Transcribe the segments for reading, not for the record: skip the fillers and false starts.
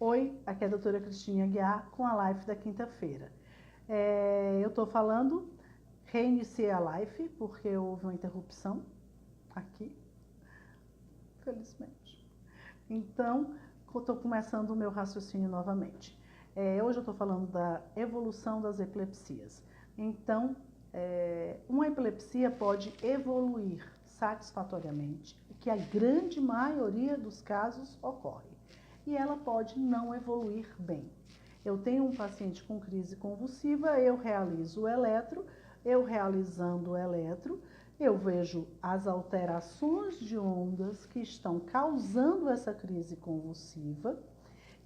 Oi, aqui é a doutora Cristina Aguiar com a live da quinta-feira. Eu estou falando, reiniciei a live porque houve uma interrupção aqui, felizmente. Então, estou começando o meu raciocínio novamente. Hoje eu estou falando da evolução das epilepsias. Então, uma epilepsia pode evoluir satisfatoriamente, o que a grande maioria dos casos ocorre. E ela pode não evoluir bem. Eu tenho um paciente com crise convulsiva, eu realizo o eletro, eu realizando o eletro, eu vejo as alterações de ondas que estão causando essa crise convulsiva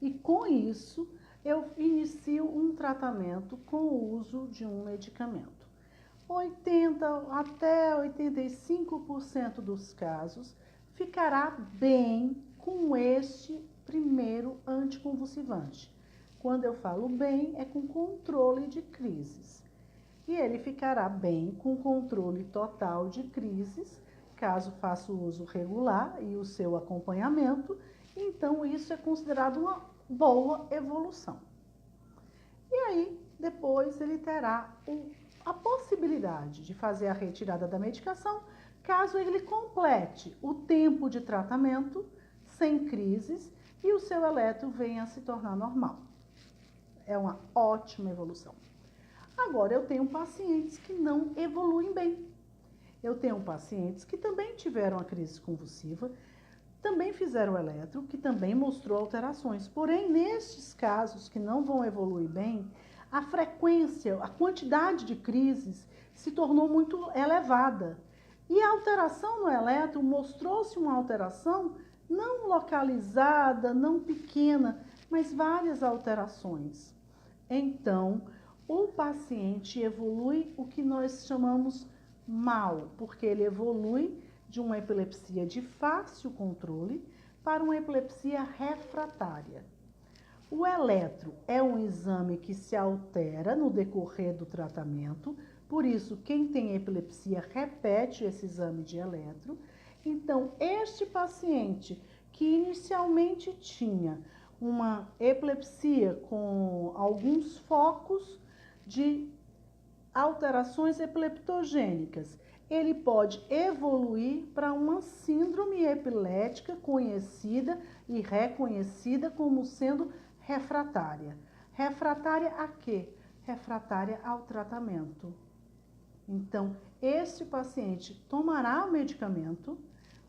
e com isso eu inicio um tratamento com o uso de um medicamento. 80 até 85% dos casos ficará bem com este primeiro anticonvulsivante. Quando eu falo bem, é com controle de crises. E ele ficará bem com controle total de crises, caso faça o uso regular e o seu acompanhamento. Então, isso é considerado uma boa evolução. E aí, depois, ele terá a possibilidade de fazer a retirada da medicação, caso ele complete o tempo de tratamento sem crises e o seu eletro venha a se tornar normal. É uma ótima evolução. Agora, eu tenho pacientes que não evoluem bem. Eu tenho pacientes que também tiveram a crise convulsiva, também fizeram eletro, que também mostrou alterações. Porém, nestes casos que não vão evoluir bem, a frequência, a quantidade de crises se tornou muito elevada. E a alteração no eletro mostrou-se uma alteração não localizada, não pequena, mas várias alterações. Então, o paciente evolui o que nós chamamos mal, porque ele evolui de uma epilepsia de fácil controle para uma epilepsia refratária. O eletro é um exame que se altera no decorrer do tratamento, por isso quem tem epilepsia repete esse exame de eletro. Então, este paciente que inicialmente tinha uma epilepsia com alguns focos de alterações epileptogênicas, ele pode evoluir para uma síndrome epilética conhecida e reconhecida como sendo refratária. Refratária a quê? Refratária ao tratamento. Então, este paciente tomará o medicamento,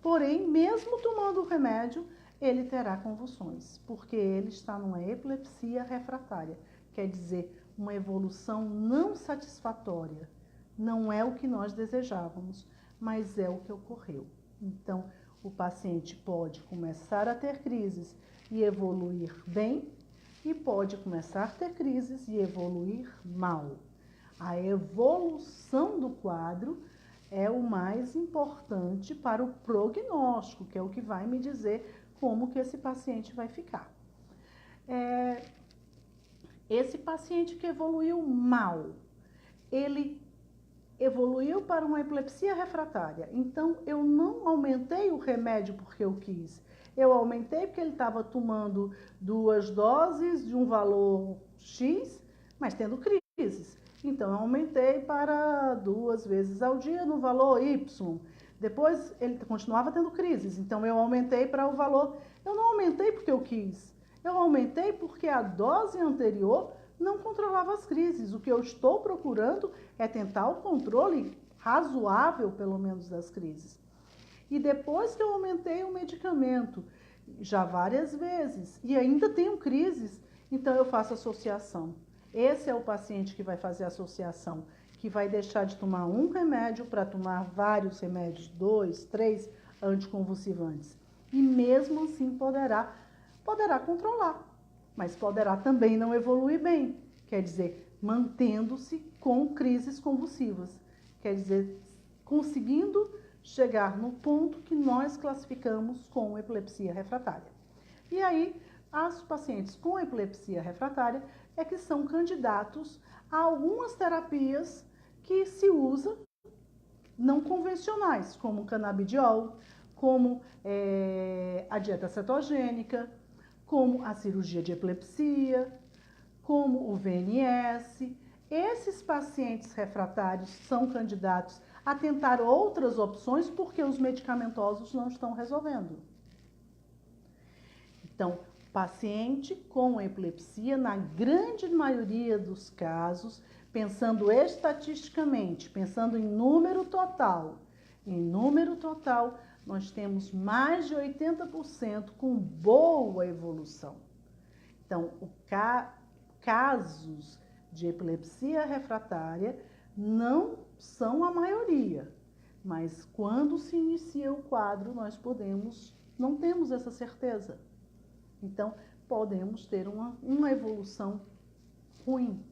porém, mesmo tomando o remédio, ele terá convulsões, porque ele está numa epilepsia refratária, quer dizer, uma evolução não satisfatória. Não é o que nós desejávamos, mas é o que ocorreu. Então, o paciente pode começar a ter crises e evoluir bem, e pode começar a ter crises e evoluir mal. A evolução do quadro é o mais importante para o prognóstico, que é o que vai me dizer como que esse paciente vai ficar. Esse paciente que evoluiu mal, ele evoluiu para uma epilepsia refratária. Então, eu não aumentei o remédio porque eu quis. Eu aumentei porque ele estava tomando 2 doses de um valor X, mas tendo crises. Então, eu aumentei para 2 vezes ao dia no valor Y. Depois, ele continuava tendo crises. Então, eu aumentei para o valor... Eu não aumentei porque eu quis. Eu aumentei porque a dose anterior não controlava as crises. O que eu estou procurando é tentar o controle razoável, pelo menos, das crises. E depois que eu aumentei o medicamento, já várias vezes, e ainda tenho crises, então eu faço associação. Esse é o paciente que vai fazer associação, que vai deixar de tomar um remédio para tomar vários remédios, 2, 3 anticonvulsivantes. E mesmo assim poderá controlar, mas poderá também não evoluir bem, quer dizer, mantendo-se com crises convulsivas, quer dizer, conseguindo chegar no ponto que nós classificamos como epilepsia refratária. E aí, os pacientes com epilepsia refratária é que são candidatos a algumas terapias que se usam não convencionais, como o canabidiol, como a dieta cetogênica, como a cirurgia de epilepsia, como o VNS. Esses pacientes refratários são candidatos a tentar outras opções porque os medicamentosos não estão resolvendo. Então, paciente com epilepsia, na grande maioria dos casos, pensando estatisticamente, pensando em número total, nós temos mais de 80% com boa evolução. Então, casos de epilepsia refratária não são a maioria, mas quando se inicia o quadro, não temos essa certeza. Então, podemos ter uma evolução ruim,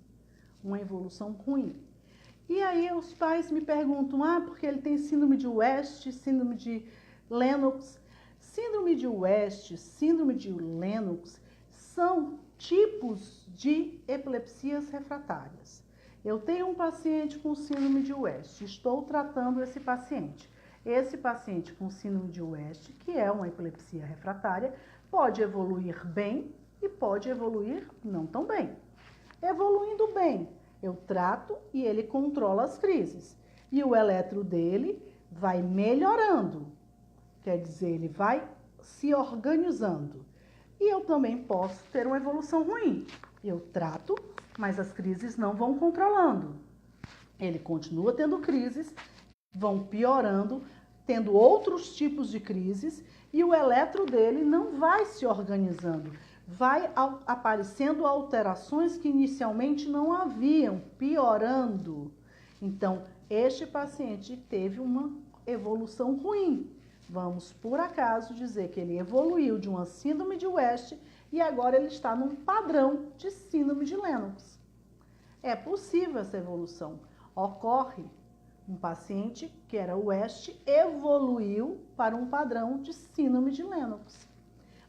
E aí os pais me perguntam, porque ele tem síndrome de West, síndrome de Lennox. Síndrome de West, síndrome de Lennox são tipos de epilepsias refratárias. Eu tenho um paciente com síndrome de West, estou tratando esse paciente. Esse paciente com síndrome de West, que é uma epilepsia refratária, pode evoluir bem e pode evoluir não tão bem. Evoluindo bem, eu trato e ele controla as crises. E o eletro dele vai melhorando, quer dizer, ele vai se organizando. E eu também posso ter uma evolução ruim. Eu trato, mas as crises não vão controlando. Ele continua tendo crises, vão piorando, tendo outros tipos de crises, e o eletro dele não vai se organizando. Vai aparecendo alterações que inicialmente não haviam, piorando. Então, este paciente teve uma evolução ruim. Vamos, por acaso, dizer que ele evoluiu de uma síndrome de West e agora ele está num padrão de síndrome de Lennox. É possível essa evolução. Ocorre. Um paciente que era West evoluiu para um padrão de síndrome de Lennox.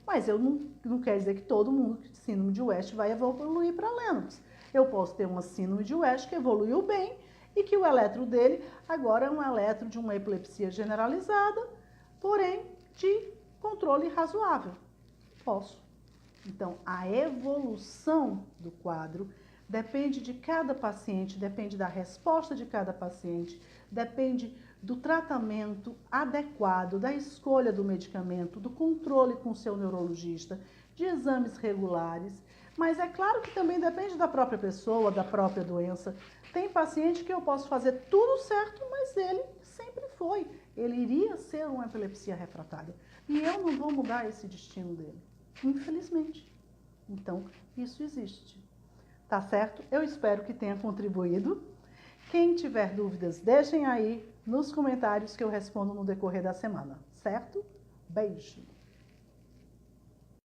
Mas eu não quero dizer que todo mundo com síndrome de West vai evoluir para Lennox. Eu posso ter uma síndrome de West que evoluiu bem e que o eletro dele agora é um eletro de uma epilepsia generalizada, porém de controle razoável. Posso. Então, a evolução do quadro depende de cada paciente, depende da resposta de cada paciente, depende do tratamento adequado, da escolha do medicamento, do controle com o seu neurologista, de exames regulares. Mas é claro que também depende da própria pessoa, da própria doença. Tem paciente que eu posso fazer tudo certo, mas ele sempre foi. Ele iria ser uma epilepsia refratária. E eu não vou mudar esse destino dele, infelizmente. Então, isso existe. Tá certo? Eu espero que tenha contribuído. Quem tiver dúvidas, deixem aí nos comentários que eu respondo no decorrer da semana, certo? Beijo!